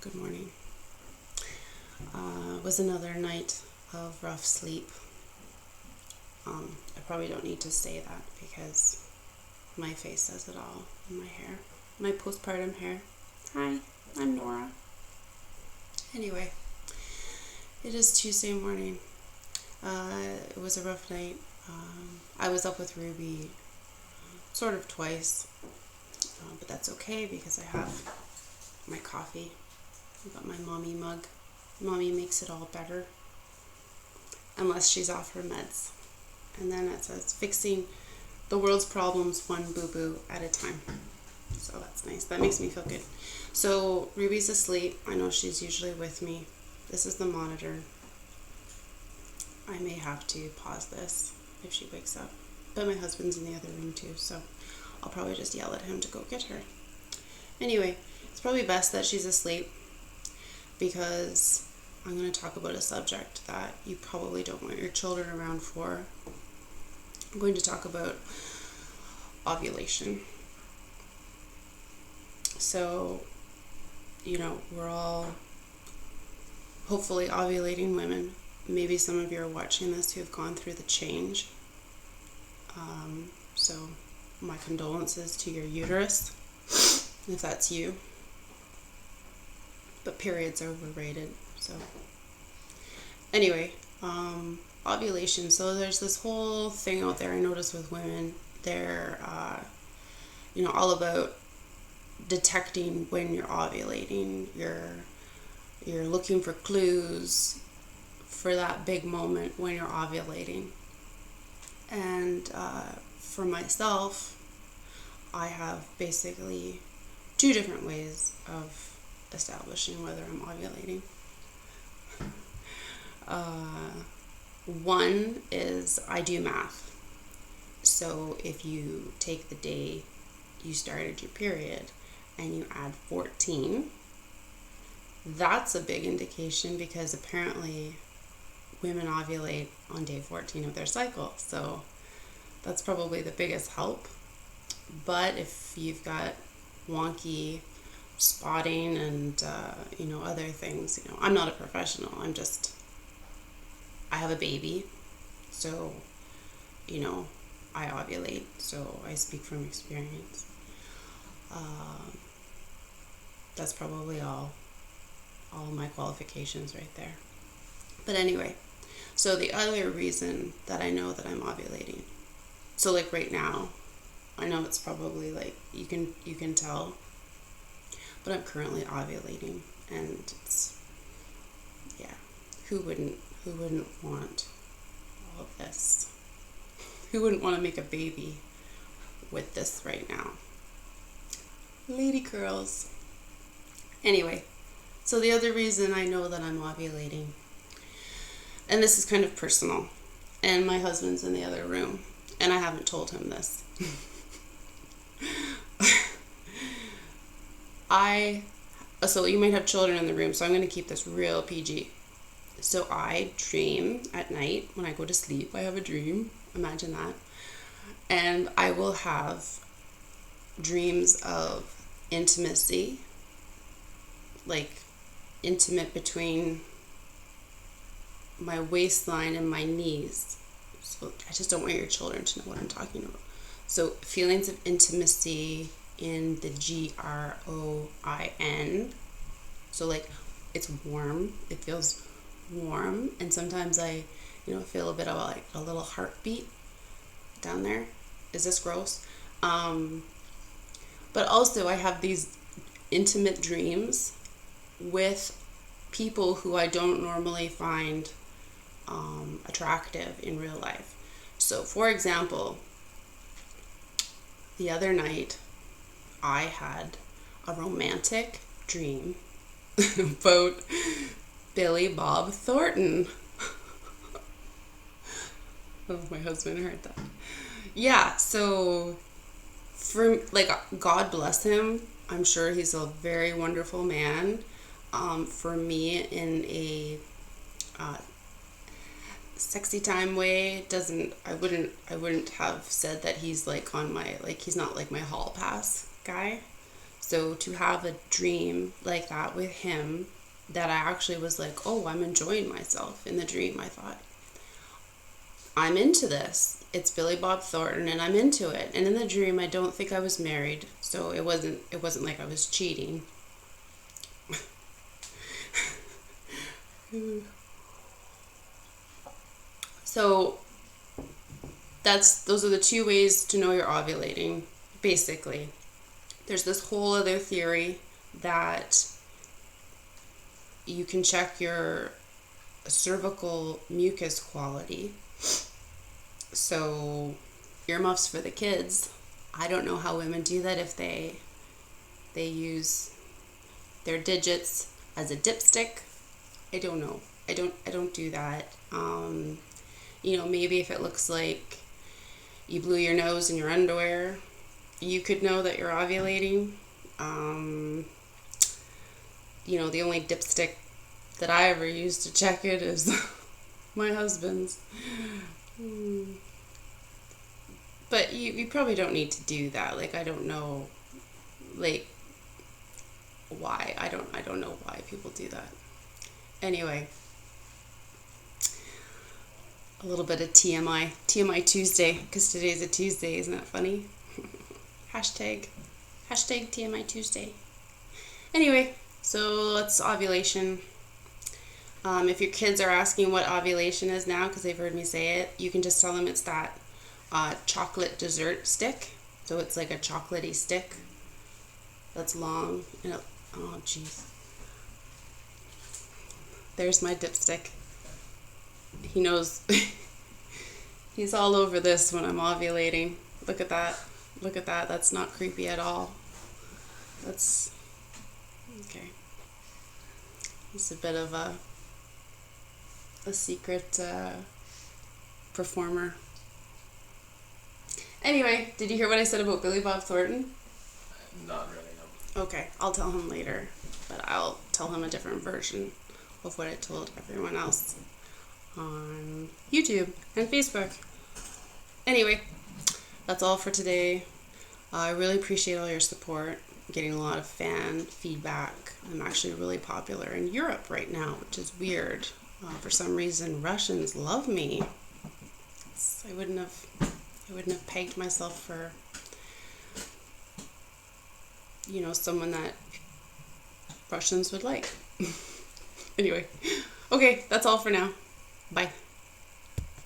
Good morning. It was another night of rough sleep. I probably don't need to say that because my face says it all, and my hair. My postpartum hair. Hi, I'm Nora. Anyway, it is Tuesday morning. It was a rough night. I was up with Ruby sort of twice, but that's okay because I have my coffee. I got my mommy mug. Mommy makes it all better. Unless she's off her meds. And then it says fixing the world's problems one boo-boo at a time. So that's nice. That makes me feel good. So Ruby's asleep. I know she's usually with me. This is the monitor. I may have to pause this if she wakes up. But my husband's in the other room too, so I'll probably just yell at him to go get her. Anyway, it's probably best that she's asleep because I'm going to talk about a subject that you probably don't want your children around for. I'm going to talk about ovulation. So, we're all hopefully ovulating women. Maybe some of you are watching this who have gone through the change. So my condolences to your uterus, if that's you. But periods are overrated. So anyway, ovulation. So there's this whole thing out there I notice with women. They're, all about detecting when you're ovulating. You're looking for clues for that big moment when you're ovulating. And for myself, I have basically two different ways of establishing whether I'm ovulating. One is I do math. So if you take the day you started your period and you add 14, that's a big indication because apparently women ovulate on day 14 of their cycle. So that's probably the biggest help. But if you've got wonky spotting and, other things, I'm not a professional. I have a baby. So, I ovulate. So I speak from experience. That's probably all my qualifications right there. But anyway, so the other reason that I know that I'm ovulating, so like right now, I know it's probably like you can tell, but I'm currently ovulating, and it's, who wouldn't want all of this? Who wouldn't want to make a baby with this right now? Lady girls. Anyway, so the other reason I know that I'm ovulating, and this is kind of personal, and my husband's in the other room, and I haven't told him this. So you might have children in the room, so I'm going to keep this real PG. So I dream at night when I go to sleep. I have a dream. Imagine that. And I will have dreams of intimacy, like intimate between my waistline and my knees. So I just don't want your children to know what I'm talking about. So feelings of intimacy in the GROIN. So like it's warm. It feels warm, and sometimes I, feel a bit of like a little heartbeat down there. Is this gross? But also I have these intimate dreams with people who I don't normally find attractive in real life. So for example, the other night I had a romantic dream about Billy Bob Thornton. Oh, my husband heard that. Yeah, so God bless him. I'm sure he's a very wonderful man. For me, in a sexy time way, I wouldn't have said that he's like on my, he's not like my hall pass guy. So to have a dream like that with him, that I actually was like, oh, I'm enjoying myself in the dream. I thought, I'm into this. It's Billy Bob Thornton and I'm into it. And in the dream, I don't think I was married. So it wasn't like I was cheating. So those are the two ways to know you're ovulating, basically. There's this whole other theory that you can check your cervical mucus quality. So earmuffs for the kids. I don't know how women do that, if they use their digits as a dipstick. I don't know. I don't do that. Maybe if it looks like you blew your nose in your underwear, you could know that you're ovulating. The only dipstick that I ever use to check it is my husband's. But you probably don't need to do that. Like, I don't know, like, why. I don't know why people do that. Anyway, a little bit of TMI Tuesday, because today's a Tuesday. Isn't that funny? Hashtag TMI Tuesday. Anyway, so that's ovulation. If your kids are asking what ovulation is now, because they've heard me say it, you can just tell them it's that chocolate dessert stick. So it's like a chocolatey stick that's long. Oh, jeez. There's my dipstick. He knows. He's all over this when I'm ovulating. Look at that. That's not creepy at all. That's okay. He's a bit of a secret performer. Anyway, did you hear what I said about Billy Bob Thornton? Not really, no. Okay, I'll tell him later, but I'll tell him a different version of what I told everyone else on YouTube and Facebook. Anyway, that's all for today. I really appreciate all your support. I'm getting a lot of fan feedback. I'm actually really popular in Europe right now, which is weird. For some reason, Russians love me. I wouldn't have pegged myself for, someone that Russians would like. Anyway, okay, that's all for now. Bye.